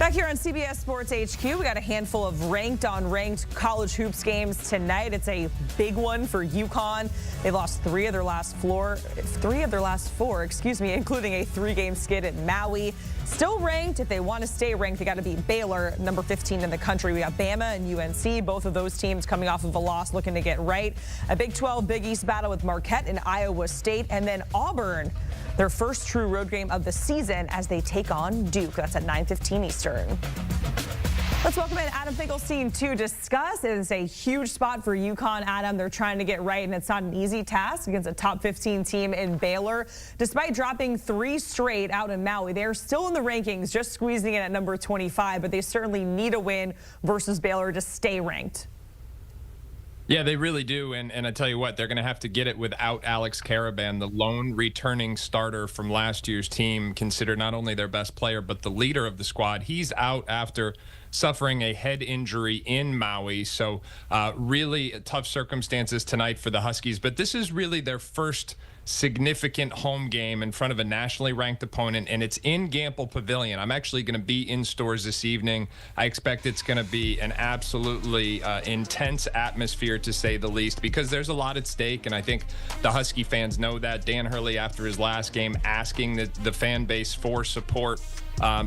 Back here on CBS Sports HQ, we got a handful of ranked on ranked college hoops games tonight. It's a big one for UConn. They lost three of their last four, including a 3-game skid at Maui. Still ranked. If they want to stay ranked, they got to beat Baylor, number 15 in the country. We got Bama and UNC, both of those teams coming off of a loss, looking to get right. A Big 12 Big East battle with Marquette and Iowa State, and then Auburn, their first true road game of the season as they take on Duke. That's at 9:15 Eastern. Let's welcome in Adam Finkelstein to discuss. It is a huge spot for UConn, Adam. They're trying to get right, and it's not an easy task against a top 15 team in Baylor. Despite dropping 3 straight out in Maui, they're still in the rankings, just squeezing in at number 25, but they certainly need a win versus Baylor to stay ranked. Yeah, they really do, and I tell you what, they're going to have to get it without Alex Karaban, the lone returning starter from last year's team, considered not only their best player, but the leader of the squad. He's out after suffering a head injury in Maui, so really tough circumstances tonight for the Huskies, but this is really their first significant home game in front of a nationally ranked opponent, and it's in Gamble Pavilion. I'm actually going to be in stores this evening. I expect it's going to be an absolutely intense atmosphere, to say the least, because there's a lot at stake, and I think the Husky fans know that. Dan Hurley, after his last game, asking the fan base for support,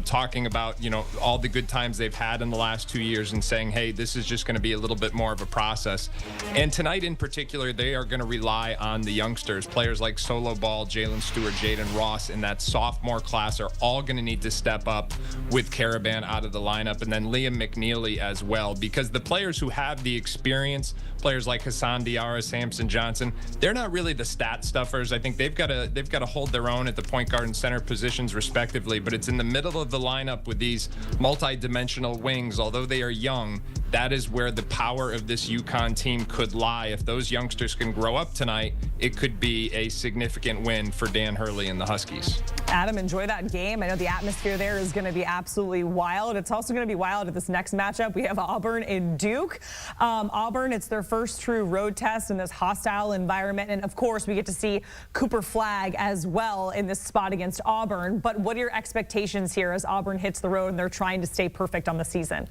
talking about, all the good times they've had in the last 2 years and saying, hey, this is just going to be a little bit more of a process. And tonight in particular, they are going to rely on the youngsters. Players like Solo Ball, Jalen Stewart, Jaden Ross in that sophomore class are all going to need to step up with Karaban out of the lineup, and then Liam McNeely as well, because the players who have the experience, players like Hassan Diarra, Samson Johnson, they're not really the stat stuffers. I think they've got to hold their own at the point guard and center positions respectively, but it's in the middle of the lineup with these multi-dimensional wings. Although they are young, that is where the power of this UConn team could lie. If those youngsters can grow up tonight, it could be a significant win for Dan Hurley and the Huskies. Adam, enjoy that game. I know the atmosphere there is going to be absolutely wild. It's also going to be wild at this next matchup. We have Auburn and Duke. Auburn, it's their first true road test in this hostile environment. And of course, we get to see Cooper Flagg as well in this spot against Auburn. But what are your expectations here as Auburn hits the road and they're trying to stay perfect on the season?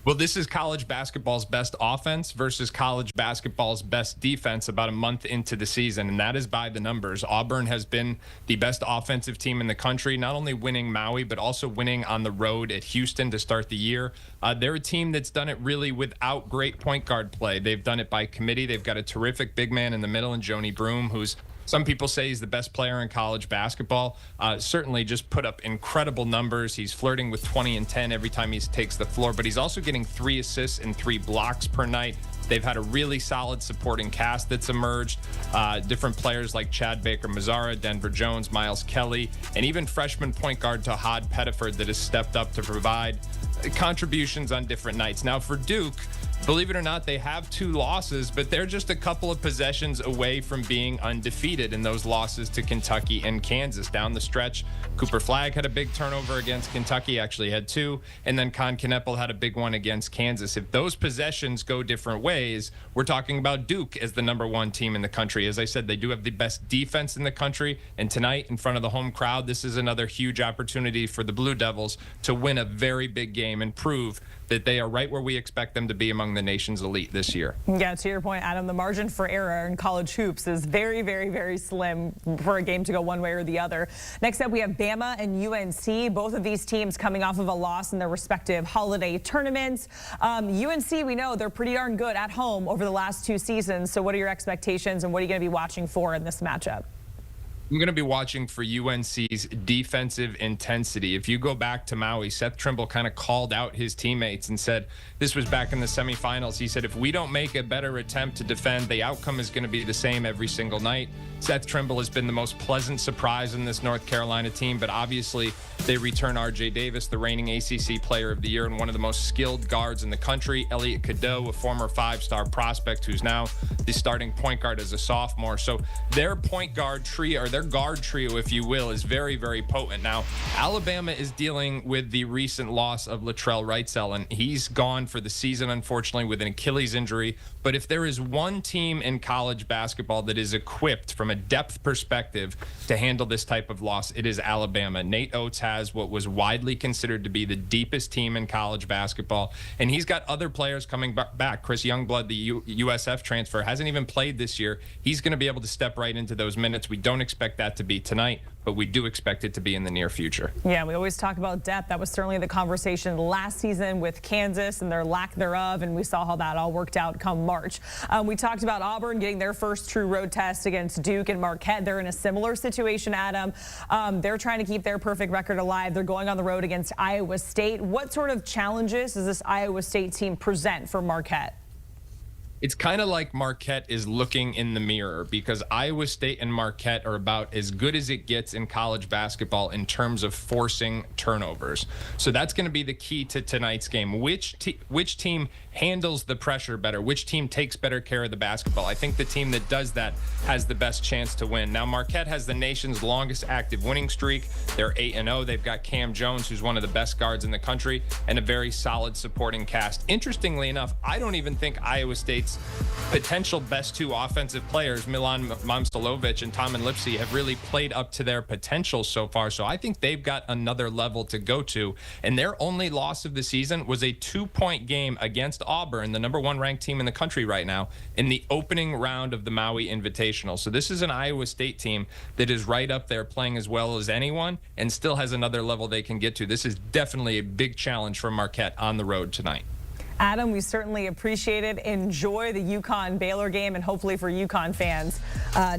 Well, this is college basketball's best offense versus college basketball's best defense about a month into the season, and that is by the numbers. Auburn has been the best offensive team in the country, not only winning Maui, but also winning on the road at Houston to start the year. They're a team that's done it really without great point guard play. They've done it by committee. They've got a terrific big man in the middle in Joni Broom, who's some people say he's the best player in college basketball. Certainly just put up incredible numbers. He's flirting with 20 and 10 every time he takes the floor, but he's also getting 3 assists and 3 blocks per night. They've had a really solid supporting cast that's emerged. Different players like Chad Baker-Mazara, Denver Jones, Miles Kelly, and even freshman point guard Tahad Pettiford that has stepped up to provide contributions on different nights. Now for Duke, believe it or not, they have 2 losses, but they're just a couple of possessions away from being undefeated in those losses to Kentucky and Kansas. Down the stretch, Cooper Flagg had a big turnover against Kentucky, actually had 2, and then Con Kneppel had a big one against Kansas. If those possessions go different ways, we're talking about Duke as the #1 team in the country. As I said, they do have the best defense in the country, and tonight, in front of the home crowd, this is another huge opportunity for the Blue Devils to win a very big game and prove that they are right where we expect them to be among the nation's elite this year. Yeah, to your point, Adam, the margin for error in college hoops is very, very, very slim for a game to go one way or the other. Next up, we have Bama and UNC. Both of these teams coming off of a loss in their respective holiday tournaments. UNC, we know they're pretty darn good at home over the last 2 seasons. So what are your expectations and what are you going to be watching for in this matchup? I'm going to be watching for UNC's defensive intensity. If you go back to Maui, Seth Trimble kind of called out his teammates and said, this was back in the semifinals, he said, if we don't make a better attempt to defend, the outcome is going to be the same every single night. Seth Trimble has been the most pleasant surprise in this North Carolina team, but obviously they return R.J. Davis, the reigning ACC Player of the Year and one of the most skilled guards in the country. Elliot Cadeau, a former 5-star prospect who's now the starting point guard as a sophomore. So their point guard trio, or their guard trio, if you will, is very, very potent. Now, Alabama is dealing with the recent loss of Latrell Wrightsell, and he's gone for the season, unfortunately, with an Achilles injury. But if there is one team in college basketball that is equipped from a depth perspective to handle this type of loss, it is Alabama. Nate Oates has has what was widely considered to be the deepest team in college basketball, and he's got other players coming back. Chris Youngblood, the USF transfer, hasn't even played this year. He's going to be able to step right into those minutes. We don't expect that to be tonight, but we do expect it to be in the near future. Yeah, we always talk about depth. That was certainly the conversation last season with Kansas and their lack thereof, and we saw how that all worked out come March. We talked about Auburn getting their first true road test against Duke and Marquette. They're in a similar situation, Adam. They're trying to keep their perfect record alive. They're going on the road against Iowa State. What sort of challenges does this Iowa State team present for Marquette? It's kind of like Marquette is looking in the mirror, because Iowa State and Marquette are about as good as it gets in college basketball in terms of forcing turnovers. So that's going to be the key to tonight's game. Which team handles the pressure better? Which team takes better care of the basketball? I think the team that does that has the best chance to win. Now, Marquette has the nation's longest active winning streak. They're 8-0. They've got Cam Jones, who's one of the best guards in the country, and a very solid supporting cast. Interestingly enough, I don't even think Iowa State's potential best two offensive players, Milan Momcilovic and Tom and Lipsey, have really played up to their potential so far. So I think they've got another level to go to. And their only loss of the season was a 2-point game against Auburn, the #1 ranked team in the country right now, in the opening round of the Maui Invitational. So this is an Iowa State team that is right up there playing as well as anyone and still has another level they can get to. This is definitely a big challenge for Marquette on the road tonight. Adam, we certainly appreciate it. Enjoy the UConn-Baylor game, and hopefully for UConn fans,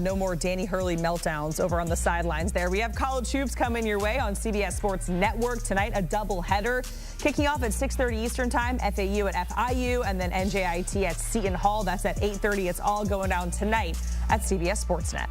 no more Danny Hurley meltdowns over on the sidelines there. We have college hoops coming your way on CBS Sports Network tonight, a doubleheader. Kicking off at 6:30 Eastern Time, FAU at FIU, and then NJIT at Seton Hall. That's at 8:30. It's all going down tonight at CBS Sportsnet.